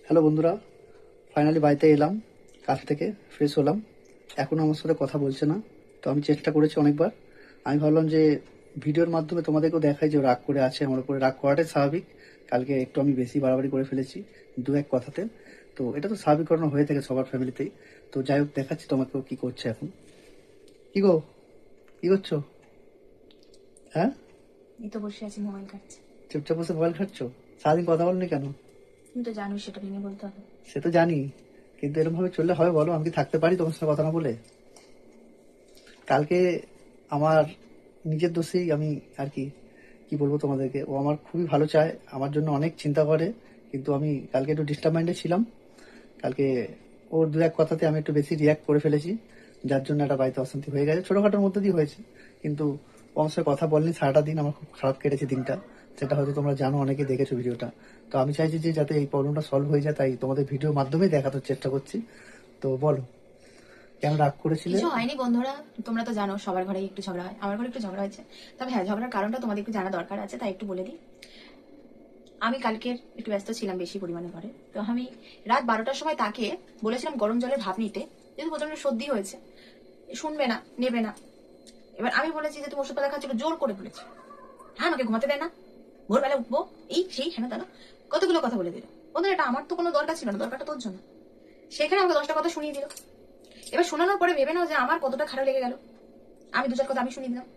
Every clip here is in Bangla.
হ্যালো বন্ধুরা, ফাইনালি বাড়িতে এলাম, কাজ থেকে ফ্রেশ হলাম। এখনও আমার সাথে কথা বলছে না। তো আমি চেষ্টা করেছি অনেকবার। আমি ভাবলাম যে ভিডিওর মাধ্যমে তোমাদেরকেও দেখাই যে ও রাগ করে আছে আমার উপরে। রাগ করাটাই স্বাভাবিক। কালকে একটু আমি বেশি বাড়াবাড়ি করে ফেলেছি দু এক কথাতে। তো এটা তো স্বাভাবিক ঘটনা হয়ে থাকে সবার ফ্যামিলিতেই। তো যাই হোক, দেখাচ্ছি তোমাকেও কি করছে এখন। কি গো, কি করছো? হ্যাঁ, এই তো বসে আছি, মোবাইল কাটছি। চুপচাপ বসে মোবাইল খাচ্ছো? সারাদিন কথা বলনি কেন? তুমি তো জানোই, সেটা ভেঙে বলতে হবে? সে তো জানি, কিন্তু এরকম ভাবে চললে হবে বলো? আমি কি থাকতে পারি তোমার সাথে কথা না বলে? কালকে আমার নিজের দোষেই আমি আর কি কি বলবো তোমাদেরকে, ও আমার খুবই ভালো চায়, আমার জন্য অনেক চিন্তা করে, কিন্তু আমি কালকে একটু ডিস্টার্ব মাইন্ডে ছিলাম। কালকে ওর দু এক কথাতে আমি একটু বেশি রিয়াক্ট করে ফেলেছি, যার জন্য একটা বাড়িতে অশান্তি হয়ে গেছে, ছোটখাটোর মধ্যে দিয়ে হয়েছে। কিন্তু ও আমার সাথে কথা বলেনি সারাটা দিন, আমার খুব খারাপ কেটেছে দিনটা। সেটা হয়তো তোমরা জানো, অনেকে দেখেছো ভিডিওটা। তো আমি চাইছি যে যাতে এই প্রবলেমটা সলভ হয়ে যায়, তাই তোমাদের ভিডিওর মাধ্যমে দেখানোর চেষ্টা করছি। তো বলো, কেন রাগ করেছিলে? কিছু হয়নি বন্ধুরা, তোমরা তো জানো সবার ঘরেই একটু ঝগড়া হয়, আমার ঘরে একটু ঝগড়া হয়েছে। তবে হ্যাঁ, ঝগড়ার কারণটা তোমাদের একটু জানা দরকার আছে, তাই একটু বলে দিই। আমি কালকের একটু ব্যস্ত ছিলাম বেশি পরিমাণে ঘরে। তো আমি রাত 12টার সময় তাকে বলেছিলাম গরম জলের ভাপ নিতে, যেহেতু প্রচন্ড সর্দি হয়েছে। শুনবে না, নেবে না। এবার আমি বলেছি যে তুমি ওষুধপালা খাচ্ছিল, জোর করে বলেছি। হ্যাঁ, আমাকে ঘুমাতে দেয় না, ভোরবেলা উঠবো, এই সেই হেন তেন কতগুলো কথা বলে দিল। বন্ধুরা, এটা আমার তো কোনো দরকার ছিল না, দরকারটা তোর জন্য। সেখানে আমাকে 10টা কথা শুনিয়ে দিল। এবার শোনানোর পরে ভেবে নাও যে আমার কতটা খারাপ লেগে গেল। আমি দু চার কথা আমি শুনিয়ে দিলাম।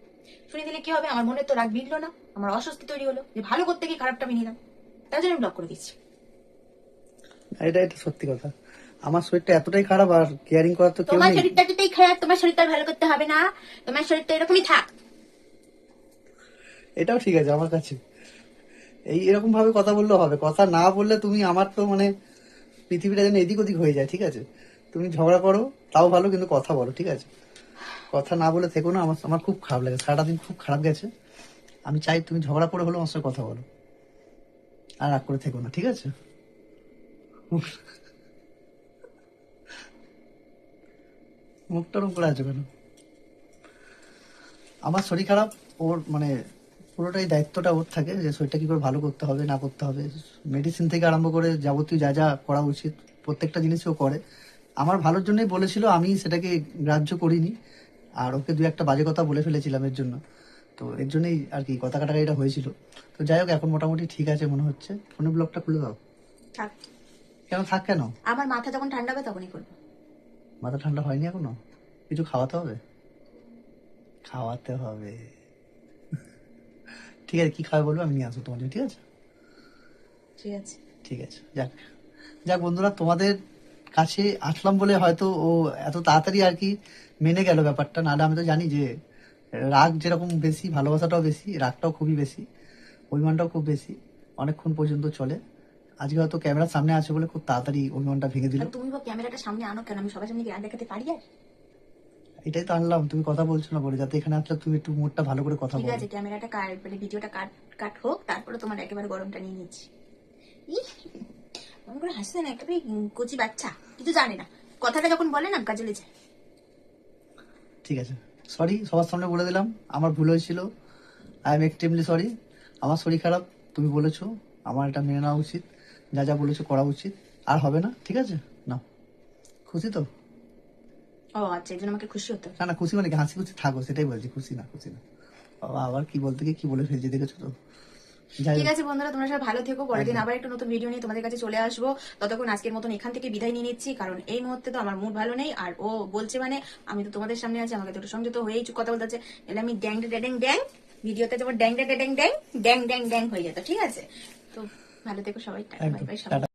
শুনিয়ে দিলে কি হবে? আমার মনে তো রাগ বিঁধলো না, আমার অস্বস্তি তৈরি হলো যে ভালো করতে গিয়ে খারাপটা আমি নিলাম। তার জন্য আমি ব্লক করে দিচ্ছি। এটা এটা সত্যি কথা। আমার শরীরটা এতটাই খারাপ, আর কেয়ারিং করার তো কেউ তোমার নেই। শরীরটা যেটাই খারাপ, তোমার শরীরটা ভালো করতে হবে না। তোমার শরীরটা এরকমই থাক। এটাও ঠিক আছে আমার কাছে। এই এরকম ভাবে কথা বললেও হবে, কথা না বললে তুমি আমার তো মানে পৃথিবীটা যেন এদিক ওদিক হয়ে যায়, ঠিক আছে? তুমি ঝগড়া করো তাও ভালো, কিন্তু কথা বলো, ঠিক আছে? কথা না বলে থেকো না, আমার আমার খুব খারাপ লাগে, সারাটা দিন খুব খারাপ গেছে। আমি চাই তুমি ঝগড়া করে হলেও আমার সাথে কথা বলো, আর রাগ করে থেকো না, ঠিক আছে? মুখটা ওরম করে আছো কেন? আমার শরীর খারাপ, ওর মানে পুরোটাই দায়িত্বটা ওর থাকে যে শরীরটা কি করে ভালো করতে হবে না করতে হবে। মেডিসিন থেকে আরম্ভ করে যাবতীয় যা যা করা উচিত প্রত্যেকটা জিনিসই ও করে। আমার ভালোর জন্যই বলেছিল, আমি সেটাকে গ্রাহ্য করিনি, আর ওকে দু একটা বাজে কথা বলে ফেলেছিলাম এর জন্য। তো এর জন্যই আর কি কথা কাটাকাটিটা হয়েছিল। তো যাই হোক, এখন মোটামুটি ঠিক আছে মনে হচ্ছে। ফোনের ব্লকটা খুলে দাও। থাক। কেন থাক কেন? আমার মাথা যখন ঠান্ডা হবে তখনই করবো। মাথা ঠান্ডা হয়নি এখনো? কিছু খাওয়াতে হবে, খাওয়াতে হবে। ঠিক আছে, কি খাবে বলবো, আমি নিয়ে আসবো তোমার জন্য, ঠিক আছে? ঠিক আছে। ঠিক আছে, যাক। যাক বন্ধুরা, তোমাদের কাছে আসলাম বলে হয়তো ও এত তাড়াতাড়ি আর কি মেনে গেল ব্যাপারটা, নাহলে আমি তো জানি যে রাগ যেরকম বেশি, ভালোবাসাটাও বেশি, রাগটাও খুবই বেশি, অভিমানটাও খুব বেশি, অনেকক্ষণ পর্যন্ত চলে। আজকে হয়তো ক্যামেরার সামনে আছে বলে খুব তাড়াতাড়ি অভিমানটা ভেঙে দিল। আর তুমি বা ক্যামেরাটা সামনে আনো কেন? আমি সবার সামনে কি রাগ দেখাতে পারি? আর এটাই তো আনলাম, তুমি কথা বলছো না বলে, যাতে এখানে আসলে তুমি একটু মুডটা ভালো করে কথা ঠিক বলো। আছে, ক্যামেরাটা কাট, মানে ভিডিওটা কাট কাট হোক, তারপরে তোমার একেবারে গরমটা নিয়ে নিচ্ছি। ইহ, এমন করে হাসছে না, একেবারে কচি বাচ্চা, কিছু জানে না। কথাটা যখন বলে না গাজলে যায়। ঠিক আছে, সরি, সবার সামনে বলে দিলাম, আমার ভুল হয়েছিল। I am extremely sorry. আমার শরীর খারাপ, তুমি বলেছো, আমার এটা মেনে নেওয়া উচিত, যা যা বলেছো করা উচিত। আর হবে না, ঠিক আছে? না, খুশি তো? ও আচ্ছা, এই জন্য আমাকে খুশি হতে হবে। না না, খুশি মানে কি, হাসি খুশি থাকো, সেটাই বলছি, খুশি না, খুশি না। বাবা, আবার কি বলতে গিয়ে কি বলে ফেলছি, দেখেছো তো? যাই ঠিক হোক, আছে বন্ধুরা, তোমরা সবাই ভালো থেকো। পরের দিন একদম। আবার একটা নতুন ভিডিও নিয়ে তোমাদের কাছে চলে আসবো। ততক্ষণ আজকের মতন এখান থেকে বিদায় নিয়ে নিচ্ছি, কারণ এই মুহূর্তে তো আমার মুড ভালো নেই। আর ও বলছে মানে আমি তো তোমাদের সামনে আছি, আমাকে তো একটু সংযত হয়েই কথা বলতে হচ্ছে। এলে আমি ড্যাং ড্যাং ড্যাং, ভিডিওতে যেমন ড্যাং ড্যাং ড্যাং ড্যাং ড্যাং ড্যাং ড্যাং হয়ে যেত, ঠিক আছে? তো ভালো থেকো সবাই, টাটা বাই একদম, বাই সবাই। টাটা।